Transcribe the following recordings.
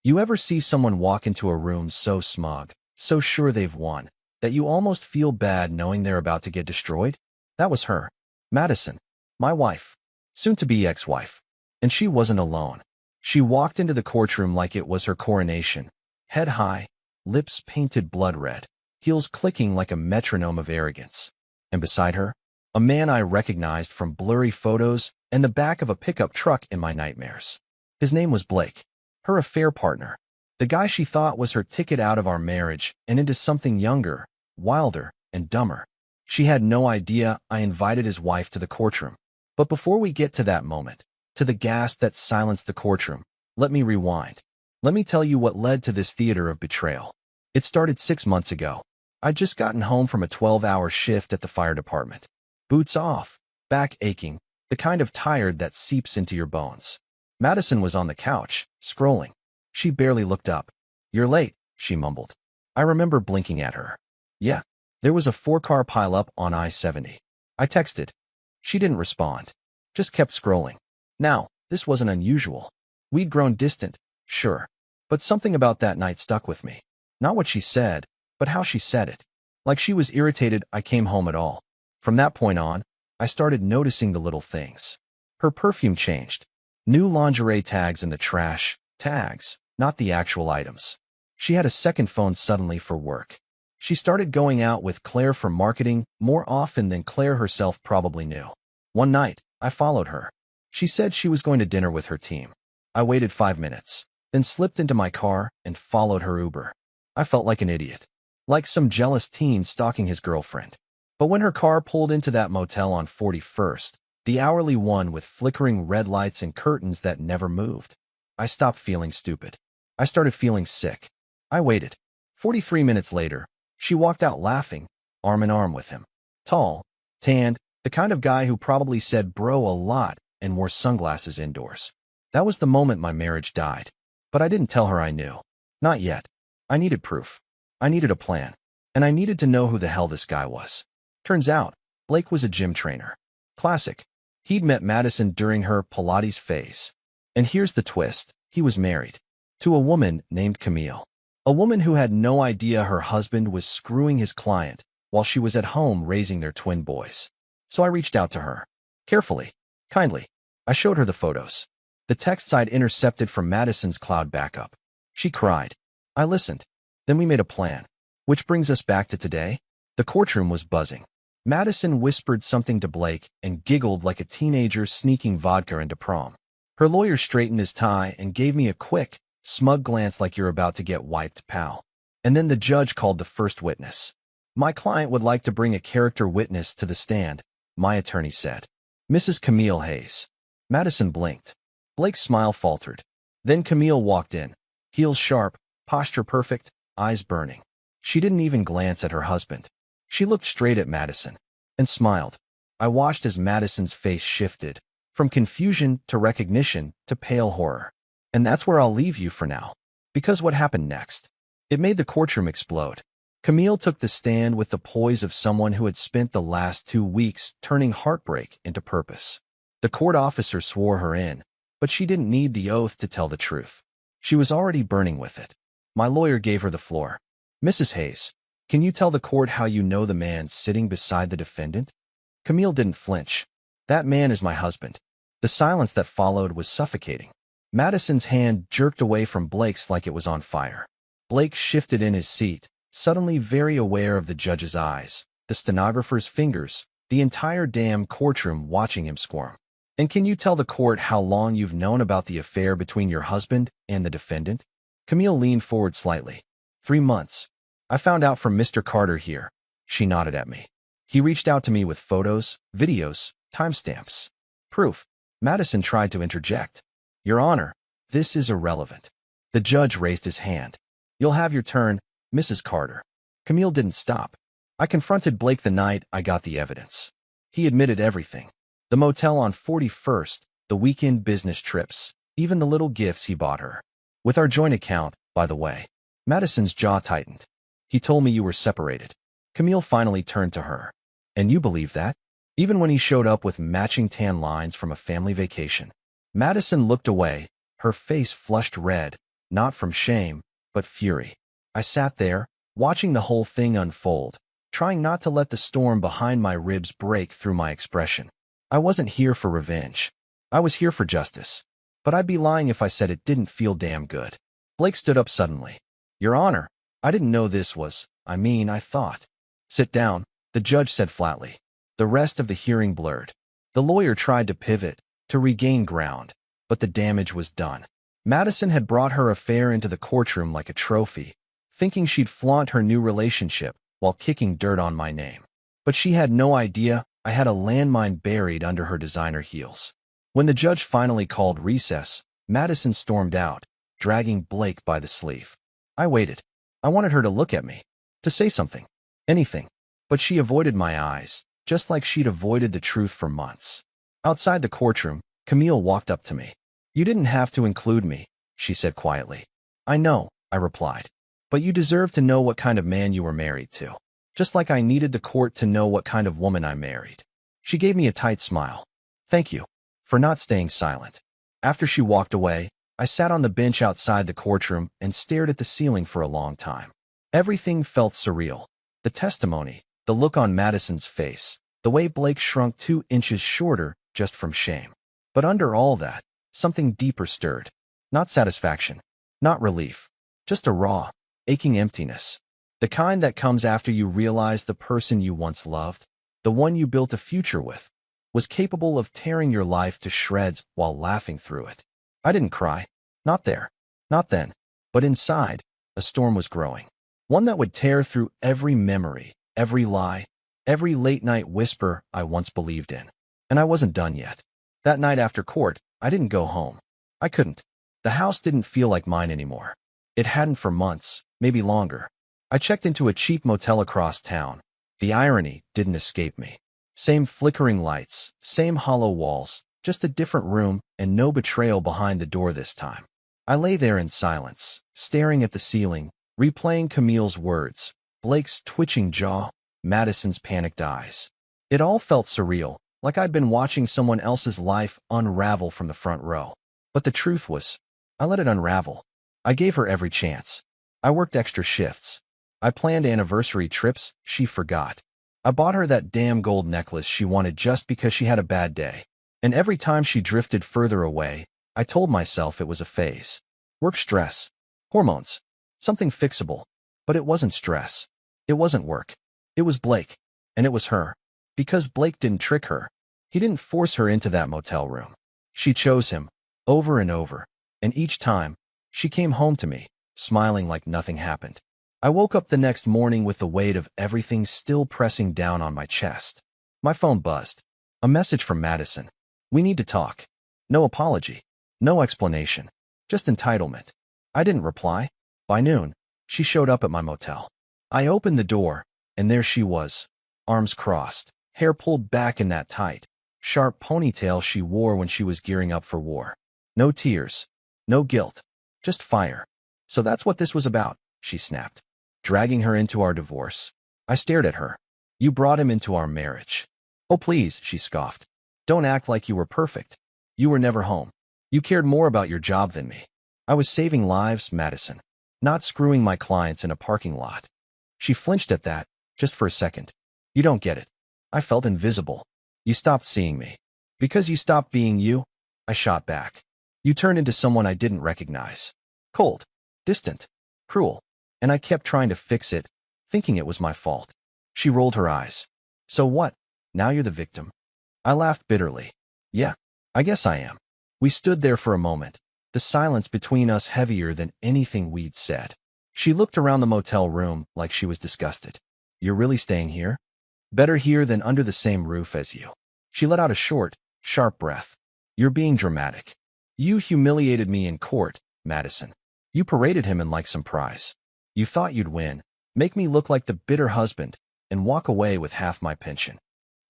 You ever see someone walk into a room so smug, so sure they've won, that you almost feel bad knowing they're about to get destroyed? That was her. Madison. My wife. Soon-to-be ex-wife. And she wasn't alone. She walked into the courtroom like it was her coronation, head high, lips painted blood red, heels clicking like a metronome of arrogance. And beside her, a man I recognized from blurry photos and the back of a pickup truck in my nightmares. His name was Blake, her affair partner, the guy she thought was her ticket out of our marriage and into something younger, wilder, and dumber. She had no idea I invited his wife to the courtroom. But before we get to that moment, to the gasp that silenced the courtroom, let me rewind. Let me tell you what led to this theater of betrayal. It started 6 months ago. I'd just gotten home from a 12-hour shift at the fire department. Boots off, back aching, the kind of tired that seeps into your bones. Madison was on the couch, scrolling. She barely looked up. "You're late," she mumbled. I remember blinking at her. Yeah, there was a 4-car pileup on I-70. I texted. She didn't respond, just kept scrolling. Now, this wasn't unusual. We'd grown distant, sure, but something about that night stuck with me. Not what she said, but how she said it. Like she was irritated I came home at all. From that point on, I started noticing the little things. Her perfume changed. New lingerie tags in the trash. Tags, not the actual items. She had a second phone suddenly for work. She started going out with Claire for marketing more often than Claire herself probably knew. One night, I followed her. She said she was going to dinner with her team. I waited 5 minutes, then slipped into my car and followed her Uber. I felt like an idiot, like some jealous teen stalking his girlfriend. But when her car pulled into that motel on 41st, the hourly one with flickering red lights and curtains that never moved, I stopped feeling stupid. I started feeling sick. I waited. 43 minutes later, she walked out laughing, arm in arm with him. Tall, tanned, the kind of guy who probably said bro a lot and wore sunglasses indoors. That was the moment my marriage died. But I didn't tell her I knew. Not yet. I needed proof. I needed a plan. And I needed to know who the hell this guy was. Turns out, Blake was a gym trainer. Classic. He'd met Madison during her Pilates phase. And here's the twist. He was married. To a woman named Camille. A woman who had no idea her husband was screwing his client while she was at home raising their twin boys. So I reached out to her. Carefully. Kindly. I showed her the photos. The texts I'd intercepted from Madison's cloud backup. She cried. I listened. Then we made a plan. Which brings us back to today. The courtroom was buzzing. Madison whispered something to Blake and giggled like a teenager sneaking vodka into prom. Her lawyer straightened his tie and gave me a quick, smug glance like you're about to get wiped, pal. And then the judge called the first witness. My client would like to bring a character witness to the stand, my attorney said. Mrs. Camille Hayes. Madison blinked. Blake's smile faltered. Then Camille walked in. Heels sharp, posture perfect, eyes burning. She didn't even glance at her husband. She looked straight at Madison and smiled. I watched as Madison's face shifted, from confusion to recognition to pale horror. And that's where I'll leave you for now. Because what happened next? It made the courtroom explode. Camille took the stand with the poise of someone who had spent the last 2 weeks turning heartbreak into purpose. The court officer swore her in, but she didn't need the oath to tell the truth. She was already burning with it. My lawyer gave her the floor. Mrs. Hayes, can you tell the court how you know the man sitting beside the defendant? Camille didn't flinch. That man is my husband. The silence that followed was suffocating. Madison's hand jerked away from Blake's like it was on fire. Blake shifted in his seat, suddenly very aware of the judge's eyes, the stenographer's fingers, the entire damn courtroom watching him squirm. And can you tell the court how long you've known about the affair between your husband and the defendant? Camille leaned forward slightly. 3 months. I found out from Mr. Carter here. She nodded at me. He reached out to me with photos, videos, timestamps. Proof. Madison tried to interject. Your Honor, this is irrelevant. The judge raised his hand. You'll have your turn, Mrs. Carter. Camille didn't stop. I confronted Blake the night I got the evidence. He admitted everything. The motel on 41st, the weekend business trips, even the little gifts he bought her. With our joint account, by the way. Madison's jaw tightened. He told me you were separated. Camille finally turned to her. And you believe that? Even when he showed up with matching tan lines from a family vacation. Madison looked away, her face flushed red, Not from shame, but fury. I sat there, watching the whole thing unfold, trying not to let the storm behind my ribs break through my expression. I wasn't here for revenge. I was here for justice. But I'd be lying if I said it didn't feel damn good. Blake stood up suddenly. Your Honor, I didn't know this was, I thought. Sit down, the judge said flatly. The rest of the hearing blurred. The lawyer tried to pivot, to regain ground, but the damage was done. Madison had brought her affair into the courtroom like a trophy, thinking she'd flaunt her new relationship while kicking dirt on my name. But she had no idea I had a landmine buried under her designer heels. When the judge finally called recess, Madison stormed out, dragging Blake by the sleeve. I waited. I wanted her to look at me, to say something, anything. But she avoided my eyes, just like she'd avoided the truth for months. Outside the courtroom, Camille walked up to me. You didn't have to include me, she said quietly. I know, I replied. But you deserve to know what kind of man you were married to. Just like I needed the court to know what kind of woman I married. She gave me a tight smile. Thank you for not staying silent. After she walked away, I sat on the bench outside the courtroom and stared at the ceiling for a long time. Everything felt surreal. The testimony, the look on Madison's face, the way Blake shrunk 2 inches shorter just from shame. But under all that, something deeper stirred. Not satisfaction, not relief, just a raw, aching emptiness. The kind that comes after you realize the person you once loved, the one you built a future with, was capable of tearing your life to shreds while laughing through it. I didn't cry. Not there. Not then. But inside, a storm was growing. One that would tear through every memory, every lie, every late-night whisper I once believed in. And I wasn't done yet. That night after court, I didn't go home. I couldn't. The house didn't feel like mine anymore. It hadn't for months, maybe longer. I checked into a cheap motel across town. The irony didn't escape me. Same flickering lights, same hollow walls, just a different room and no betrayal behind the door this time. I lay there in silence, staring at the ceiling, replaying Camille's words, Blake's twitching jaw, Madison's panicked eyes. It all felt surreal, like I'd been watching someone else's life unravel from the front row. But the truth was, I let it unravel. I gave her every chance. I worked extra shifts. I planned anniversary trips she forgot. I bought her that damn gold necklace she wanted just because she had a bad day. And every time she drifted further away, I told myself it was a phase. Work stress. Hormones. Something fixable. But it wasn't stress. It wasn't work. It was Blake. And it was her. Because Blake didn't trick her. He didn't force her into that motel room. She chose him, over and over. And each time, she came home to me, smiling like nothing happened. I woke up the next morning with the weight of everything still pressing down on my chest. My phone buzzed. A message from Madison. We need to talk. No apology. No explanation. Just entitlement. I didn't reply. By noon, she showed up at my motel. I opened the door, and there she was, arms crossed, hair pulled back in that tight, sharp ponytail she wore when she was gearing up for war. No tears. No guilt. Just fire. So that's what this was about, she snapped. Dragging her into our divorce. I stared at her. You brought him into our marriage. Oh please, she scoffed. Don't act like you were perfect. You were never home. You cared more about your job than me. I was saving lives, Madison. Not screwing my clients in a parking lot. She flinched at that, just for a second. You don't get it. I felt invisible. You stopped seeing me. Because you stopped being you, I shot back. You turned into someone I didn't recognize. Cold. Distant. Cruel. And I kept trying to fix it, thinking it was my fault. She rolled her eyes. So what? Now you're the victim. I laughed bitterly. Yeah, I guess I am. We stood there for a moment, the silence between us heavier than anything we'd said. She looked around the motel room like she was disgusted. You're really staying here? Better here than under the same roof as you. She let out a short, sharp breath. You're being dramatic. You humiliated me in court, Madison. You paraded him in like some prize. You thought you'd win, make me look like the bitter husband, and walk away with half my pension.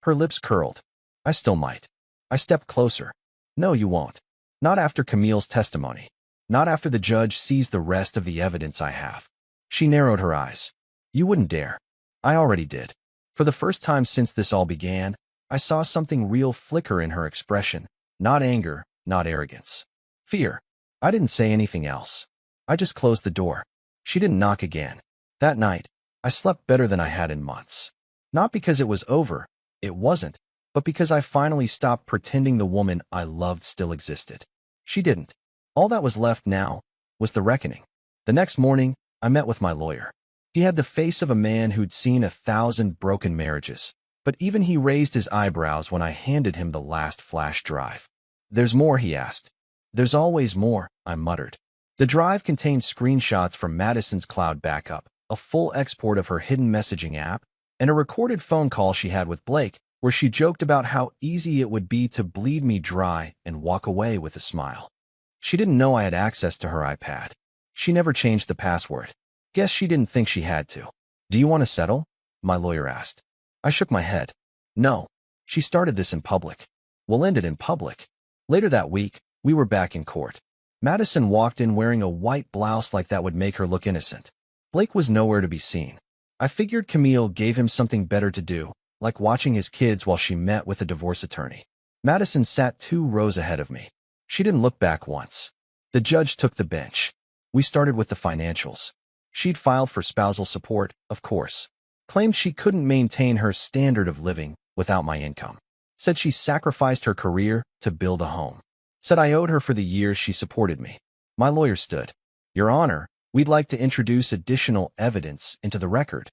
Her lips curled. I still might. I stepped closer. No, you won't. Not after Camille's testimony. Not after the judge sees the rest of the evidence I have. She narrowed her eyes. You wouldn't dare. I already did. For the first time since this all began, I saw something real flicker in her expression. Not anger, not arrogance. Fear. I didn't say anything else. I just closed the door. She didn't knock again. That night, I slept better than I had in months. Not because it was over, it wasn't, but because I finally stopped pretending the woman I loved still existed. She didn't. All that was left now was the reckoning. The next morning, I met with my lawyer. He had the face of a man who'd seen 1,000 broken marriages, but even he raised his eyebrows when I handed him the last flash drive. "There's more?" he asked. "There's always more," I muttered. The drive contained screenshots from Madison's cloud backup, a full export of her hidden messaging app, and a recorded phone call she had with Blake, where she joked about how easy it would be to bleed me dry and walk away with a smile. She didn't know I had access to her iPad. She never changed the password. Guess she didn't think she had to. "Do you want to settle?" my lawyer asked. I shook my head. "No. She started this in public. We'll end it in public." Later that week, we were back in court. Madison walked in wearing a white blouse like that would make her look innocent. Blake was nowhere to be seen. I figured Camille gave him something better to do, like watching his kids while she met with a divorce attorney. Madison sat 2 rows ahead of me. She didn't look back once. The judge took the bench. We started with the financials. She'd filed for spousal support, of course. Claimed she couldn't maintain her standard of living without my income. Said she sacrificed her career to build a home. Said I owed her for the years she supported me. My lawyer stood. "Your Honor, we'd like to introduce additional evidence into the record."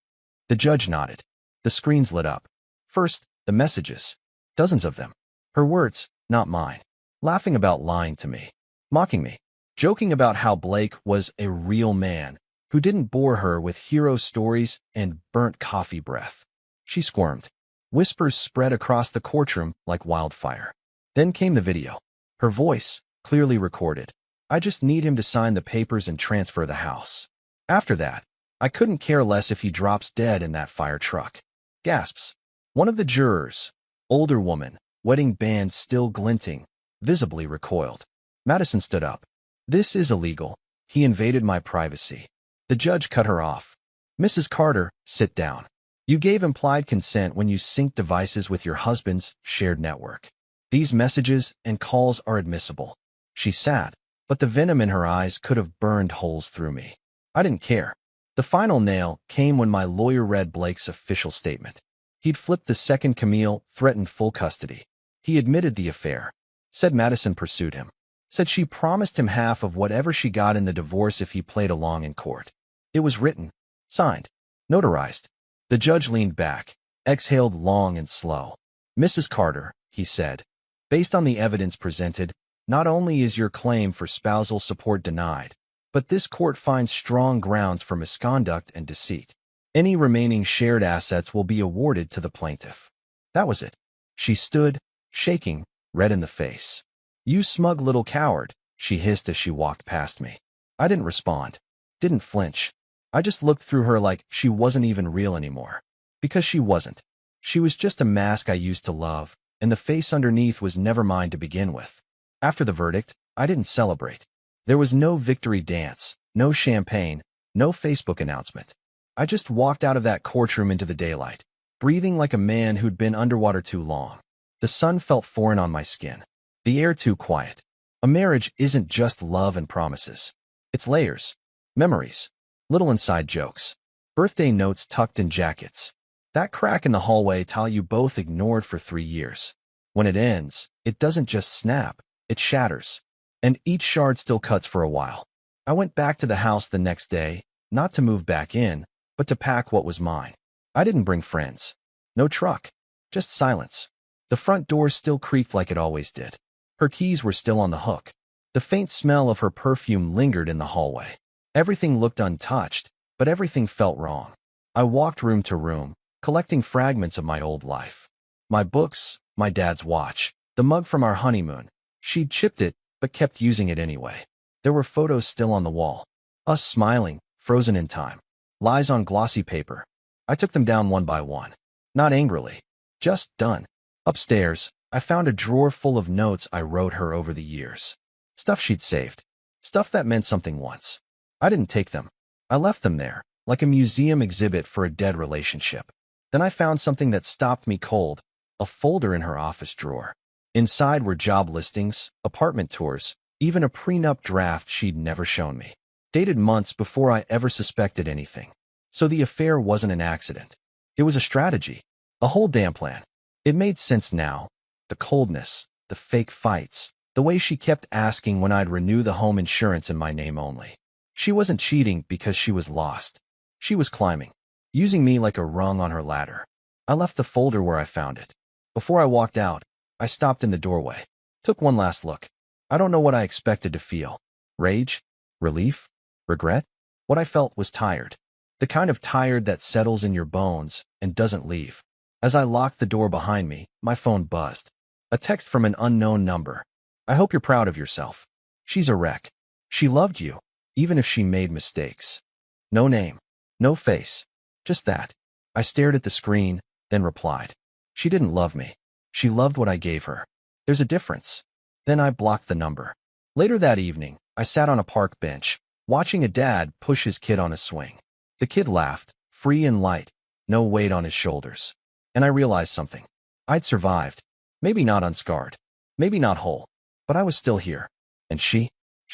The judge nodded. The screens lit up. First, the messages. Dozens of them. Her words, not mine. Laughing about lying to me. Mocking me. Joking about how Blake was a real man who didn't bore her with hero stories and burnt coffee breath. She squirmed. Whispers spread across the courtroom like wildfire. Then came the video. Her voice, clearly recorded. "I just need him to sign the papers and transfer the house." After that, I couldn't care less if he drops dead in that fire truck. Gasps. One of the jurors, older woman, wedding band still glinting, visibly recoiled. Madison stood up. "This is illegal. He invaded my privacy." The judge cut her off. "Mrs. Carter, sit down. You gave implied consent when you synced devices with your husband's shared network. These messages and calls are admissible." She sat, but the venom in her eyes could have burned holes through me. I didn't care. The final nail came when my lawyer read Blake's official statement. He'd flipped the second Camille threatened full custody. He admitted the affair. Said Madison pursued him. Said she promised him half of whatever she got in the divorce if he played along in court. It was written, signed, notarized. The judge leaned back, exhaled long and slow. "Mrs. Carter," he said, "based on the evidence presented, not only is your claim for spousal support denied, but this court finds strong grounds for misconduct and deceit. Any remaining shared assets will be awarded to the plaintiff." That was it. She stood, shaking, red in the face. "You smug little coward," she hissed as she walked past me. I didn't respond, didn't flinch. I just looked through her like she wasn't even real anymore. Because she wasn't. She was just a mask I used to love, and the face underneath was never mine to begin with. After the verdict, I didn't celebrate. There was no victory dance, no champagne, no Facebook announcement. I just walked out of that courtroom into the daylight, breathing like a man who'd been underwater too long. The sun felt foreign on my skin. The air too quiet. A marriage isn't just love and promises. It's layers, memories, little inside jokes, birthday notes tucked in jackets. That crack in the hallway tile you both ignored for 3 years. When it ends, it doesn't just snap, it shatters. And each shard still cuts for a while. I went back to the house the next day, not to move back in, but to pack what was mine. I didn't bring friends. No truck. Just silence. The front door still creaked like it always did. Her keys were still on the hook. The faint smell of her perfume lingered in the hallway. Everything looked untouched, but everything felt wrong. I walked room to room, collecting fragments of my old life. My books, my dad's watch, the mug from our honeymoon. She'd chipped it, but kept using it anyway. There were photos still on the wall. Us smiling, frozen in time. Lies on glossy paper. I took them down one by one. Not angrily. Just done. Upstairs, I found a drawer full of notes I wrote her over the years. Stuff she'd saved. Stuff that meant something once. I didn't take them. I left them there, like a museum exhibit for a dead relationship. Then I found something that stopped me cold, a folder in her office drawer. Inside were job listings, apartment tours, even a prenup draft she'd never shown me. Dated months before I ever suspected anything. So the affair wasn't an accident. It was a strategy. A whole damn plan. It made sense now. The coldness, the fake fights, the way she kept asking when I'd renew the home insurance in my name only. She wasn't cheating because she was lost. She was climbing, using me like a rung on her ladder. I left the folder where I found it. Before I walked out, I stopped in the doorway, took one last look. I don't know what I expected to feel. Rage? Relief? Regret? What I felt was tired. The kind of tired that settles in your bones and doesn't leave. As I locked the door behind me, my phone buzzed. A text from an unknown number. I hope you're proud of yourself. She's a wreck. She loved you, even if she made mistakes. No name. No face. Just that. I stared at the screen, then replied. She didn't love me. She loved what I gave her. There's a difference. Then I blocked the number. Later that evening, I sat on a park bench, watching a dad push his kid on a swing. The kid laughed, free and light, no weight on his shoulders. And I realized something. I'd survived. Maybe not unscarred. Maybe not whole. But I was still here. And she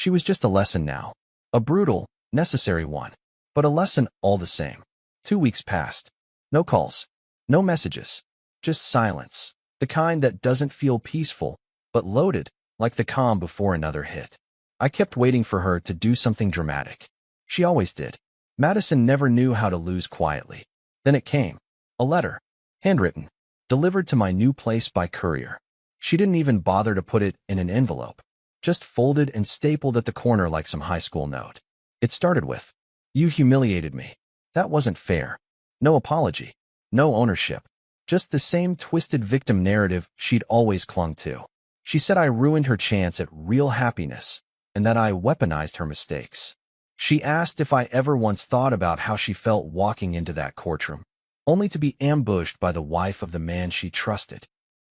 was just a lesson now. A brutal, necessary one. But a lesson all the same. 2 weeks passed. No calls. No messages. Just silence. The kind that doesn't feel peaceful, but loaded, like the calm before another hit. I kept waiting for her to do something dramatic. She always did. Madison never knew how to lose quietly. Then it came. A letter. Handwritten. Delivered to my new place by courier. She didn't even bother to put it in an envelope. Just folded and stapled at the corner like some high school note. It started with, "You humiliated me. That wasn't fair." No apology. No ownership. Just the same twisted victim narrative she'd always clung to. She said I ruined her chance at real happiness, and that I weaponized her mistakes. She asked if I ever once thought about how she felt walking into that courtroom, only to be ambushed by the wife of the man she trusted.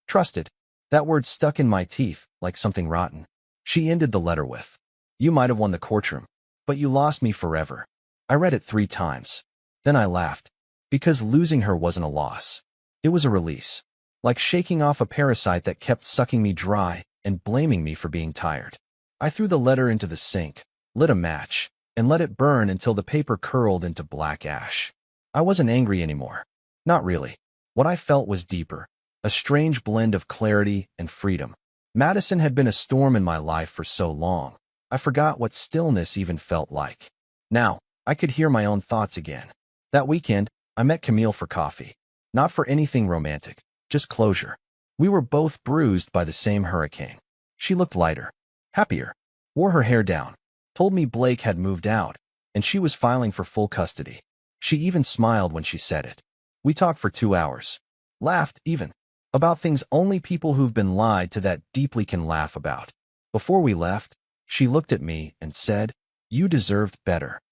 Trusted. That word stuck in my teeth like something rotten. She ended the letter with, "You might have won the courtroom, but you lost me forever." I read it 3 times. Then I laughed, because losing her wasn't a loss. It was a release, like shaking off a parasite that kept sucking me dry and blaming me for being tired. I threw the letter into the sink, lit a match, and let it burn until the paper curled into black ash. I wasn't angry anymore. Not really. What I felt was deeper, a strange blend of clarity and freedom. Madison had been a storm in my life for so long, I forgot what stillness even felt like. Now, I could hear my own thoughts again. That weekend, I met Camille for coffee. Not for anything romantic, just closure. We were both bruised by the same hurricane. She looked lighter, happier, wore her hair down, told me Blake had moved out, and she was filing for full custody. She even smiled when she said it. We talked for 2 hours. Laughed, even. About things only people who've been lied to that deeply can laugh about. Before we left, she looked at me and said, "You deserved better."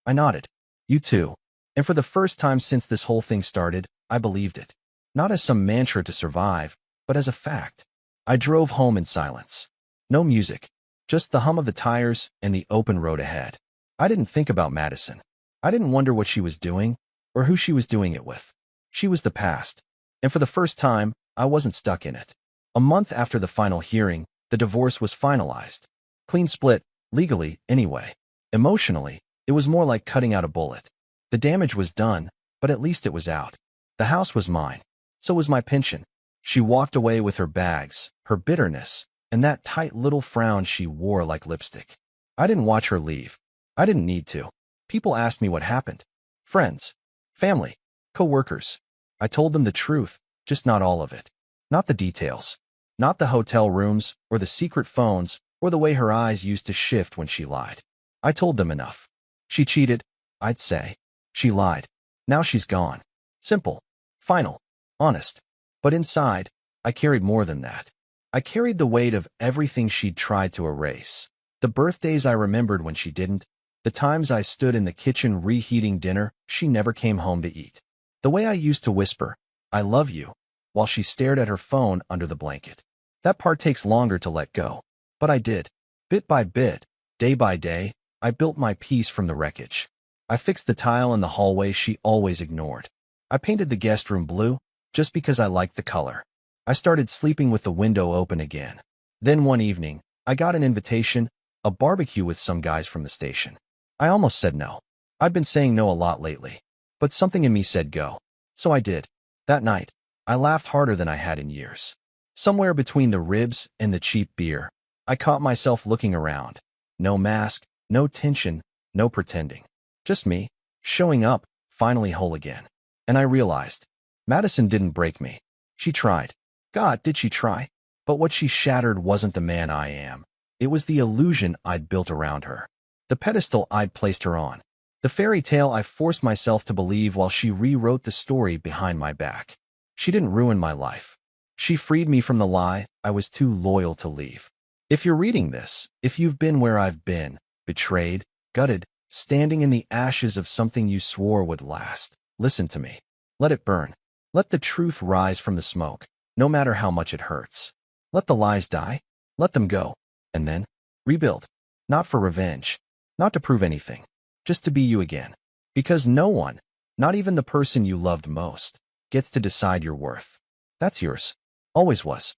I nodded. "You too." And for the first time since this whole thing started, I believed it. Not as some mantra to survive, but as a fact. I drove home in silence. No music, just the hum of the tires and the open road ahead. I didn't think about Madison. I didn't wonder what she was doing, or who she was doing it with. She was the past. And for the first time, I wasn't stuck in it. A month after the final hearing, the divorce was finalized. Clean split, legally, anyway. Emotionally, it was more like cutting out a bullet. The damage was done, but at least it was out. The house was mine. So was my pension. She walked away with her bags, her bitterness, and that tight little frown she wore like lipstick. I didn't watch her leave. I didn't need to. People asked me what happened. Friends, family, co-workers. I told them the truth, just not all of it. Not the details. Not the hotel rooms, or the secret phones, or the way her eyes used to shift when she lied. I told them enough. She cheated, I'd say. She lied. Now she's gone. Simple. Final. Honest. But inside, I carried more than that. I carried the weight of everything she'd tried to erase. The birthdays I remembered when she didn't. The times I stood in the kitchen reheating dinner she never came home to eat. The way I used to whisper, "I love you," while she stared at her phone under the blanket. That part takes longer to let go. But I did. Bit by bit, day by day, I built my peace from the wreckage. I fixed the tile in the hallway she always ignored. I painted the guest room blue, just because I liked the color. I started sleeping with the window open again. Then one evening, I got an invitation, a barbecue with some guys from the station. I almost said no. I'd been saying no a lot lately, but something in me said go. So I did. That night, I laughed harder than I had in years. Somewhere between the ribs and the cheap beer, I caught myself looking around. No mask, no tension, no pretending. Just me, showing up, finally whole again. And I realized, Madison didn't break me. She tried. God, did she try? But what she shattered wasn't the man I am. It was the illusion I'd built around her. The pedestal I'd placed her on. The fairy tale I forced myself to believe while she rewrote the story behind my back. She didn't ruin my life. She freed me from the lie I was too loyal to leave. If you're reading this, if you've been where I've been, betrayed, gutted, standing in the ashes of something you swore would last, listen to me. Let it burn. Let the truth rise from the smoke, no matter how much it hurts. Let the lies die. Let them go. And then, rebuild. Not for revenge. Not to prove anything. Just to be you again. Because no one, not even the person you loved most, gets to decide your worth. That's yours. Always was.